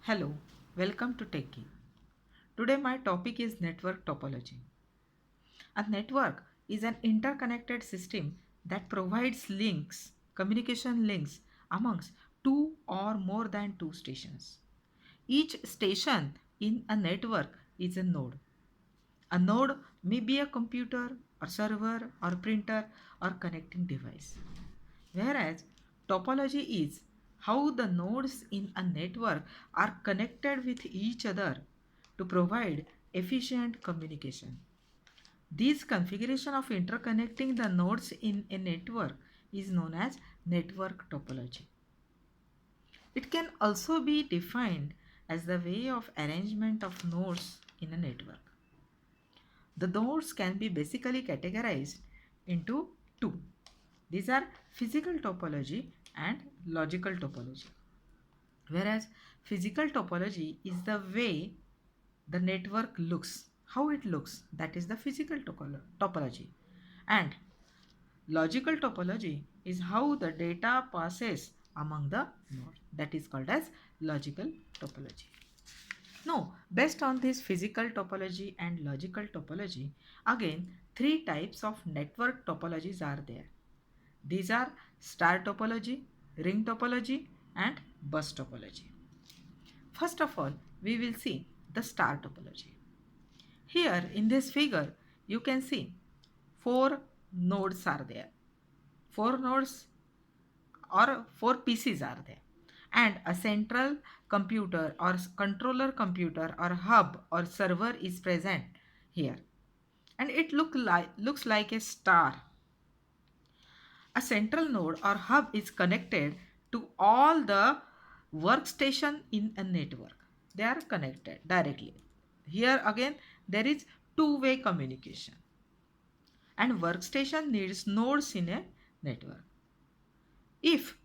Hello, welcome to Techie. Today my topic is network topology. A network is an interconnected system that provides links, communication links amongst two or more than two stations. Each station in a network is a node. A node may be a computer or server or printer or connecting device. Whereas topology is how the nodes in a network are connected with each other to provide efficient communication. This configuration of interconnecting the nodes in a network is known as network topology. It can also be defined as the way of arrangement of nodes in a network. The nodes can be basically categorized into two. These are physical topology and logical topology. Whereas physical topology is the way the network looks, how it looks, that is the physical topology. And logical topology is how the data passes among the nodes, that is called as logical topology. Now, based on this physical topology and logical topology, again, three types of network topologies are there. These are star topology, ring topology, and bus topology. First of all, we will see the star topology. Here in this figure, you can see four nodes are there. Four nodes or four PCs are there. And a central computer or controller computer or hub or server is present here. And it looks like a star. A central node or hub is connected to all the workstation in a network. They are connected directly. Here again there is two-way communication. And workstation needs nodes in a network. If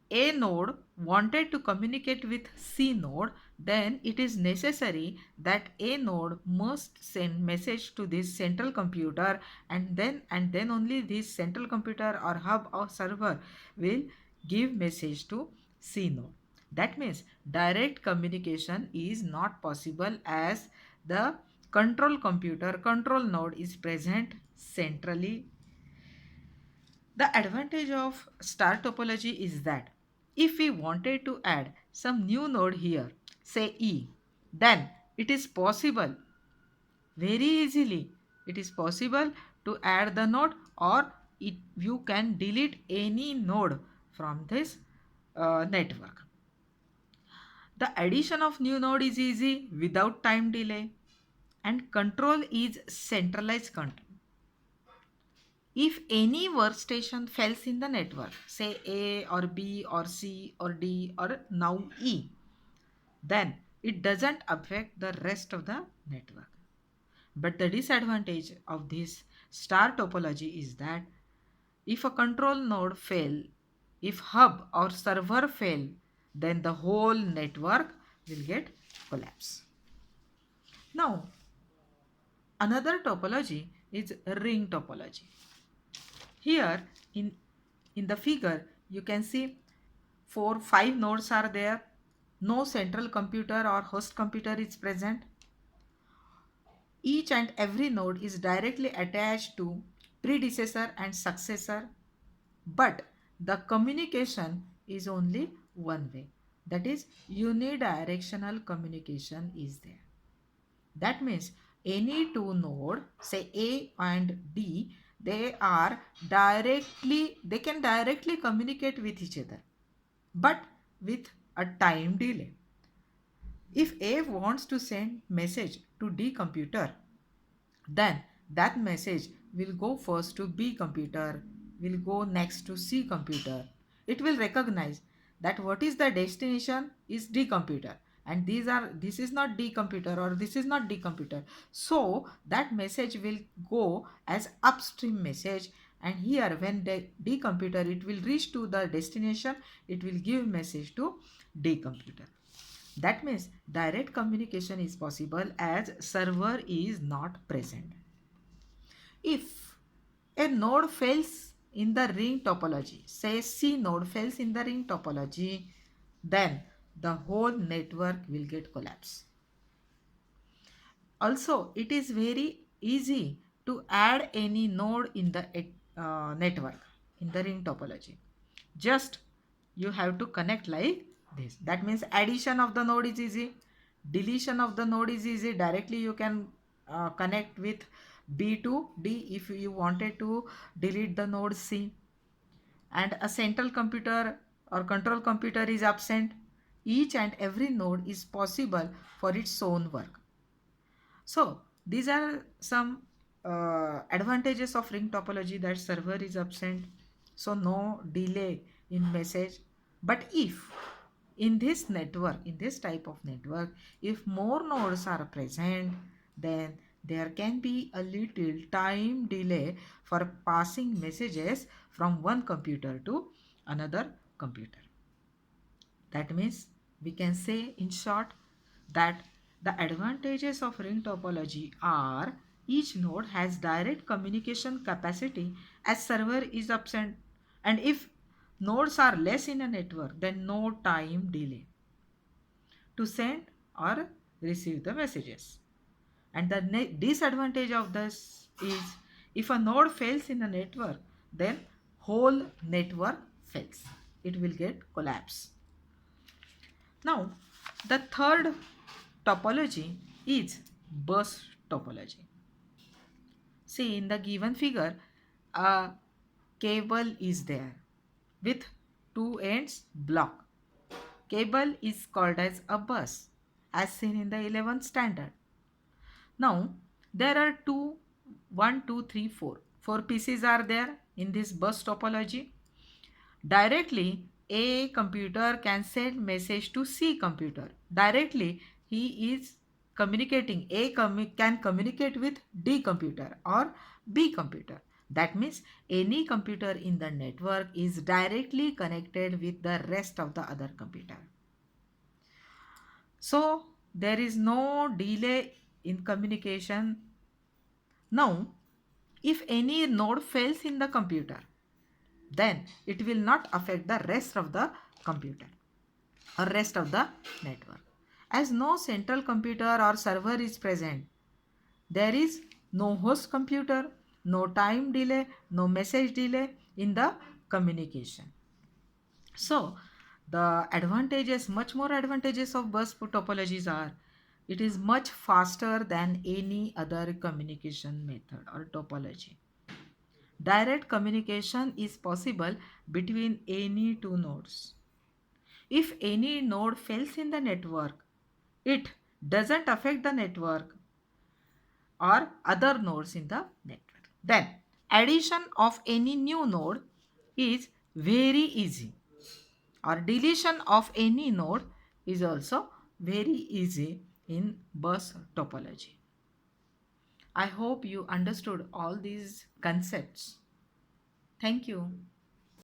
A node wanted to communicate with C node, then it is necessary that A node must send message to this central computer, and then only this central computer or hub or server will give message to C node. That means direct communication is not possible as the control node is present centrally. The advantage of star topology is that if we wanted to add some new node here, say E, then it is possible very easily. It is possible to add the node, or you can delete any node from this network. The addition of new node is easy without time delay, and control is centralized control. If any workstation fails in the network, say A or B or C or D or now E, then it doesn't affect the rest of the network. But the disadvantage of this star topology is that if a control node fail, if hub or server fail, then the whole network will get collapse. Now, another topology is ring topology. Here in the figure you can see 5 nodes are there. No central computer or host computer is present. Each and every node is directly attached to predecessor and successor, but the communication is only one way. That is unidirectional communication is there. That means any two node, say A and D, they can directly communicate with each other, but with a time delay. If A wants to send message to D computer, then that message will go first to B computer, will go next to C computer. It will recognize that what is the destination is D computer, and this is not D computer or this is not D computer. So that message will go as upstream message, and here when the D computer it will reach to the destination, it will give message to D computer. That means direct communication is possible as server is not present. If a node fails in the ring topology, say C node fails in the ring topology, then the whole network will get collapsed. Also, it is very easy to add any node in the network in the ring topology. Just you have to connect like this. That means addition of the node is easy, deletion of the node is easy. Directly you can connect with B to D if you wanted to delete the node C. And a central computer or control computer is absent. Each and every node is possible for its own work. So these are some advantages of ring topology, that server is absent, so no delay in message. But if in this network, in this type of network, if more nodes are present, then there can be a little time delay for passing messages from one computer to another computer. That means we can say in short that the advantages of ring topology are each node has direct communication capacity as server is absent, and if nodes are less in a network, then no time delay to send or receive the messages. And the disadvantage of this is if a node fails in a network, then whole network fails. It will get collapse. Now, the third topology is bus topology. See, in the given figure, a cable is there with two ends blocked. Cable is called as a bus, as seen in the 11th standard. Now, there are four pieces are there in this bus topology. Directly, A computer can send message to C computer. Directly, he is communicating. Can communicate with D computer or B computer. That means any computer in the network is directly connected with the rest of the other computer. So there is no delay in communication. Now, if any node fails in the computer, then it will not affect the rest of the computer or rest of the network. As no central computer or server is present, there is no host computer, no time delay, no message delay in the communication. So the advantages, much more advantages of bus topologies are it is much faster than any other communication method or topology. Direct communication is possible between any two nodes. If any node fails in the network, it doesn't affect the network or other nodes in the network. Then, addition of any new node is very easy, or deletion of any node is also very easy in bus topology. I hope you understood all these concepts. Thank you.